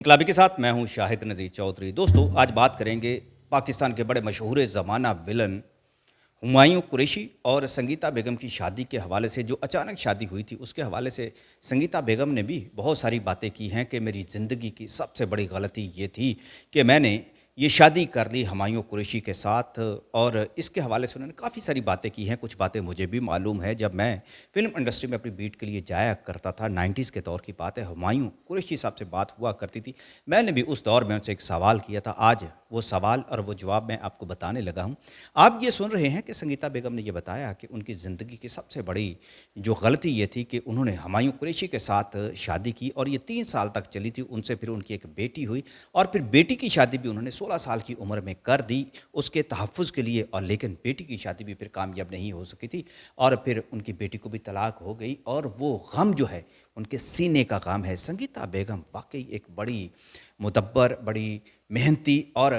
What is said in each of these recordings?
इनकलाबी के साथ मैं हूं शाहिद नज़ीर चौधरी। दोस्तों, आज बात करेंगे पाकिस्तान के बड़े मशहूर ज़माना विलन हुमायूं कुरैशी और संगीता बेगम की शादी के हवाले से। जो अचानक शादी हुई थी उसके हवाले से संगीता बेगम ने भी बहुत सारी बातें की हैं कि मेरी ज़िंदगी की सबसे बड़ी गलती ये थी कि मैंने ये शादी कर ली हुमायूं कुरैशी के साथ। और इसके हवाले से उन्होंने काफ़ी सारी बातें की हैं। कुछ बातें मुझे भी मालूम है, जब मैं फ़िल्म इंडस्ट्री में अपनी बीट के लिए जाया करता था, 90s के दौर की बात है। हुमायूं कुरैशी साहब से बात हुआ करती थी। मैंने भी उस दौर में उनसे एक सवाल किया था। आज वो सवाल और वो जवाब मैं आपको बताने लगा हूँ। आप ये सुन रहे हैं कि संगीता बेगम ने ये बताया कि उनकी ज़िंदगी की सबसे बड़ी जो गलती ये थी कि उन्होंने हुमायूं कुरैशी के साथ शादी की और ये 3 साल तक चली थी। उनसे फिर उनकी एक बेटी हुई और फिर बेटी की शादी भी उन्होंने 16 साल की उम्र में कर दी उसके तहफ़्फ़ुज़ के लिए। और लेकिन बेटी की शादी भी फिर कामयाब नहीं हो सकी थी और फिर उनकी बेटी को भी तलाक हो गई और वो गम जो है उनके सीने का काम है। संगीता बेगम वाक़ई एक बड़ी मुदब्बर, बड़ी मेहनती और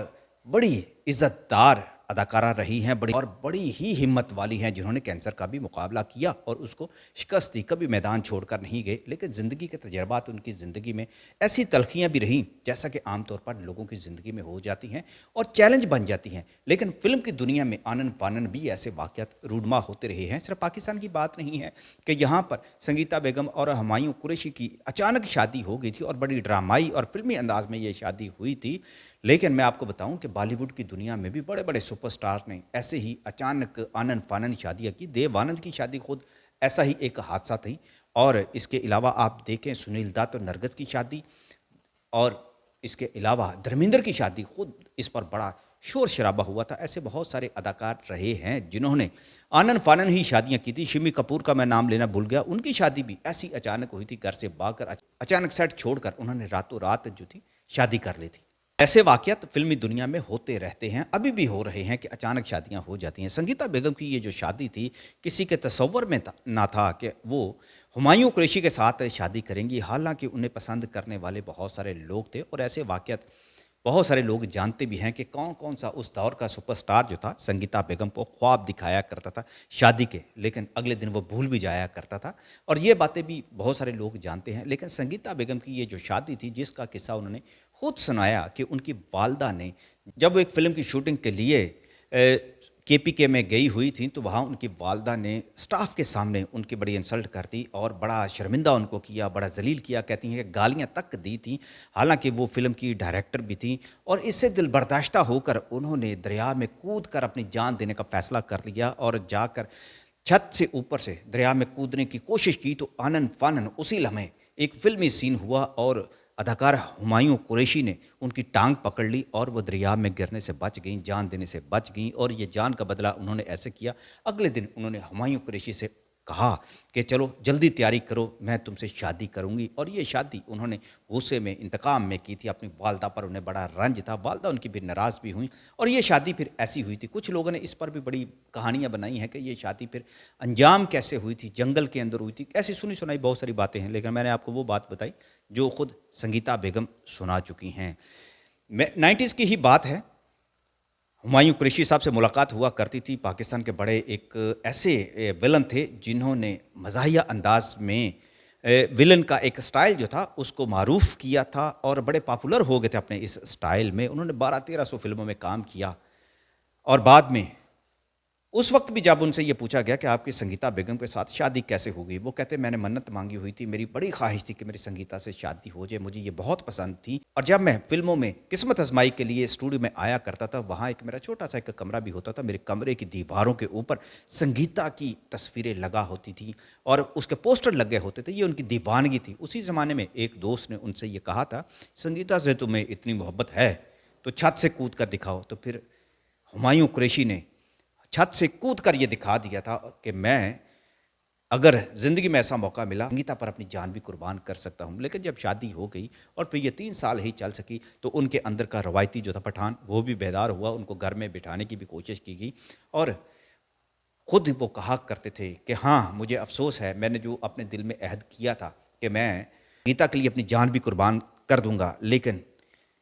बड़ी इज़्ज़तदार अदाकारा रही हैं, बड़ी ही हिम्मत वाली हैं, जिन्होंने कैंसर का भी मुकाबला किया और उसको शिकस्त दी, कभी मैदान छोड़कर नहीं गए। लेकिन ज़िंदगी के तजर्बात उनकी ज़िंदगी में ऐसी तलख़ियाँ भी रहीं, जैसा कि आम तौर पर लोगों की ज़िंदगी में हो जाती हैं और चैलेंज बन जाती हैं। लेकिन फ़िल्म की दुनिया में आनन-फानन भी ऐसे वाक़यात रूनमा होते रहे हैं। सिर्फ़ पाकिस्तान की बात नहीं है कि यहाँ पर संगीता बेगम और हुमायूं कुरैशी की अचानक शादी हो गई थी और बड़ी ड्रामाई और फ़िल्मी अंदाज़ में ये शादी हुई थी। लेकिन मैं आपको बताऊं कि बॉलीवुड की दुनिया में भी बड़े-बड़े सुपरस्टार्स ने ऐसे ही अचानक आनन-फानन शादियाँ की। देव आनंद की शादी खुद ऐसा ही एक हादसा थी। और इसके अलावा आप देखें सुनील दत्त और नरगिस की शादी, और इसके अलावा धर्मेंद्र की शादी, खुद इस पर बड़ा शोर-शराबा हुआ था। ऐसे बहुत सारे अदाकार रहे हैं जिन्होंने आनन-फानन ही शादियाँ की थी। शिमी कपूर का मैं नाम लेना भूल गया, उनकी शादी भी ऐसी अचानक हुई थी, घर से भागकर अचानक सेट छोड़कर उन्होंने रातों रात जो थी शादी कर ली थी। ऐसे वाक़यात फ़िल्मी दुनिया में होते रहते हैं, अभी भी हो रहे हैं कि अचानक शादियाँ हो जाती हैं। संगीता बेगम की ये जो शादी थी, किसी के तसव्वुर में ना था कि वो हुमायूं कुरैशी के साथ शादी करेंगी। हालाँकि उन्हें पसंद करने वाले बहुत सारे लोग थे और ऐसे वाक़यात बहुत सारे लोग जानते भी हैं कि कौन-कौन सा उस दौर का सुपरस्टार जो था, संगीता बेगम को ख्वाब दिखाया करता था शादी के, लेकिन अगले दिन वो भूल भी जाया करता था। और ये बातें भी बहुत सारे लोग जानते हैं। लेकिन संगीता बेगम की ये जो शादी थी, जिसका किस्सा उन्होंने खुद सुनाया कि उनकी वालदा ने जब वो एक फ़िल्म की शूटिंग के लिए केपीके में गई हुई थीं, तो वहाँ उनकी वालदा ने स्टाफ़ के सामने उनकी बड़ी इंसल्ट कर दी और बड़ा शर्मिंदा उनको किया, बड़ा ज़लील किया। कहती हैं कि गालियाँ तक दी थीं, हालाँकि वो फ़िल्म की डायरेक्टर भी थीं। और इससे दिलबर्दाश्ता होकर उन्होंने दरिया में कूद कर अपनी जान देने का फ़ैसला कर लिया और जाकर छत से ऊपर से दरिया में कूदने की कोशिश की। तो आनन-फानन उसी लम्हे एक फ़िल्मी सीन हुआ और अदाकार हुमायूं कुरैशी ने उनकी टांग पकड़ ली और वो दरिया में गिरने से बच गईं, जान देने से बच गईं। और ये जान का बदला उन्होंने ऐसे किया, अगले दिन उन्होंने हुमायूं कुरैशी से कहा कि चलो जल्दी तैयारी करो, मैं तुमसे शादी करूँगी। और ये शादी उन्होंने गुस्से में, इंतकाम में की थी। अपनी वालदा पर उन्हें बड़ा रंज था, वालदा उनकी भी नाराज़ भी हुईं और ये शादी फिर ऐसी हुई थी। कुछ लोगों ने इस पर भी बड़ी कहानियाँ बनाई हैं कि ये शादी फिर अंजाम कैसे हुई थी, जंगल के अंदर हुई थी। ऐसी सुनी-सुनाई बहुत सारी बातें हैं, लेकिन मैंने आपको वो बात बताई जो खुद संगीता बेगम सुना चुकी हैं। मैं 90s की ही बात है। हुमायूं कुरैशी साहब से मुलाकात हुआ करती थी। पाकिस्तान के बड़े एक ऐसे विलन थे जिन्होंने मज़ाहिया अंदाज़ में विलन का एक स्टाइल जो था उसको मारूफ़ किया था और बड़े पॉपुलर हो गए थे अपने इस स्टाइल में। उन्होंने 1200-1300 फ़िल्मों में काम किया और बाद में उस वक़्त भी जब उनसे ये पूछा गया कि आपकी संगीता बेगम के साथ शादी कैसे हो गई? वो कहते मैंने मन्नत माँगी हुई थी, मेरी बड़ी ख़्वाहिश थी कि मेरी संगीता से शादी हो जाए, मुझे ये बहुत पसंद थी। और जब मैं फ़िल्मों में किस्मत आज़माई के लिए स्टूडियो में आया करता था, वहाँ एक मेरा छोटा-सा एक कमरा भी होता था। मेरे कमरे की दीवारों के ऊपर संगीता की तस्वीरें लगा होती थी और उसके पोस्टर लगे होते थे, ये उनकी दीवानगी थी। उसी ज़माने में एक दोस्त ने उनसे ये कहा था, संगीता से तुम्हें इतनी मोहब्बत है, तो छत से कूद कर दिखाओ। तो फिर हुमायूं कुरैशी ने छत से कूद कर ये दिखा दिया था कि मैं अगर ज़िंदगी में ऐसा मौका मिला, संगीता पर अपनी जान भी कुर्बान कर सकता हूँ। लेकिन जब शादी हो गई और फिर ये 3 साल ही चल सकी, तो उनके अंदर का रवायती जो था पठान, वो भी बेदार हुआ। उनको घर में बिठाने की भी कोशिश की गई और खुद वो कहा करते थे कि हाँ, मुझे अफ़सोस है, मैंने जो अपने दिल में अहद किया था कि मैं गीता के लिए अपनी जान भी कुर्बान कर दूँगा, लेकिन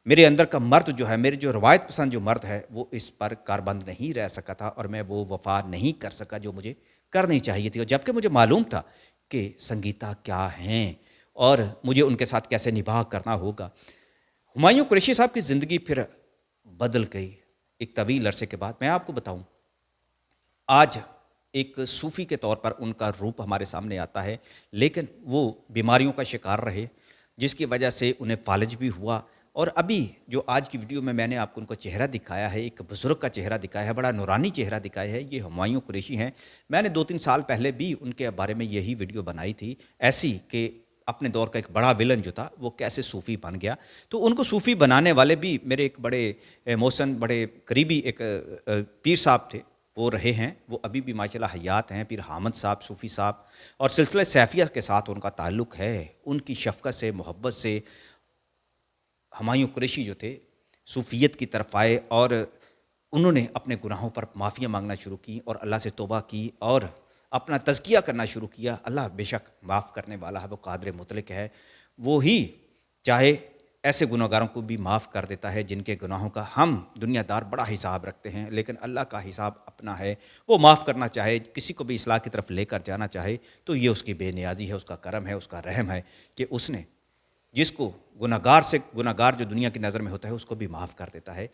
मेरे अंदर का मर्द जो है, मेरी जो रवायत पसंद जो मर्द है, वो इस पर कारबंद नहीं रह सका था और मैं वो वफ़ा नहीं कर सका जो मुझे करनी चाहिए थी। और जबकि मुझे मालूम था कि संगीता क्या हैं और मुझे उनके साथ कैसे निभाह करना होगा। हुमायूं कुरैशी साहब की ज़िंदगी फिर बदल गई एक तवील अरसे के बाद। मैं आपको बताऊं, आज एक सूफ़ी के तौर पर उनका रूप हमारे सामने आता है, लेकिन वो बीमारियों का शिकार रहे, जिसकी वजह से उन्हें फालिज भी हुआ। और अभी जो आज की वीडियो में मैंने आपको उनका चेहरा दिखाया है, एक बुज़ुर्ग का चेहरा दिखाया है, बड़ा नूरानी चेहरा दिखाया है, ये हुमायूं कुरैशी हैं। मैंने 2-3 साल पहले भी उनके बारे में यही वीडियो बनाई थी, ऐसी कि अपने दौर का एक बड़ा विलन जो था, वो कैसे सूफ़ी बन गया। तो उनको सूफ़ी बनाने वाले भी मेरे एक बड़े मोहसिन, बड़े करीबी एक पीर साहब थे, वो रहे हैं। वो अभी भी माशाल्लाह हयात हैं, पीर हामिद साहब, सूफ़ी साहब, और सिलसिला सैफिया के साथ उनका ताल्लुक़ है। उनकी शफ़क़त से, मोहब्बत से हुमायूं कुरैशी जो थे, सूफ़ियत की तरफ आए और उन्होंने अपने गुनाहों पर माफ़ियाँ माँगना शुरू की और अल्लाह से तौबा की और अपना तज़किया करना शुरू किया। अल्लाह बेशक माफ़ करने वाला है, वो क़ादिर मुतलक है। वो ही चाहे ऐसे गुनहगारों को भी माफ़ कर देता है जिनके गुनाहों का हम दुनियादार बड़ा हिसाब रखते हैं, लेकिन अल्लाह का हिसाब अपना है। वो माफ़ करना चाहे, किसी को भी इस्लाह की तरफ लेकर जाना चाहे, तो ये उसकी बेनियाज़ी है, उसका करम है, उसका रहम है कि उसने जिसको गुनहगार से गुनहगार जो दुनिया की नज़र में होता है, उसको भी माफ़ कर देता है।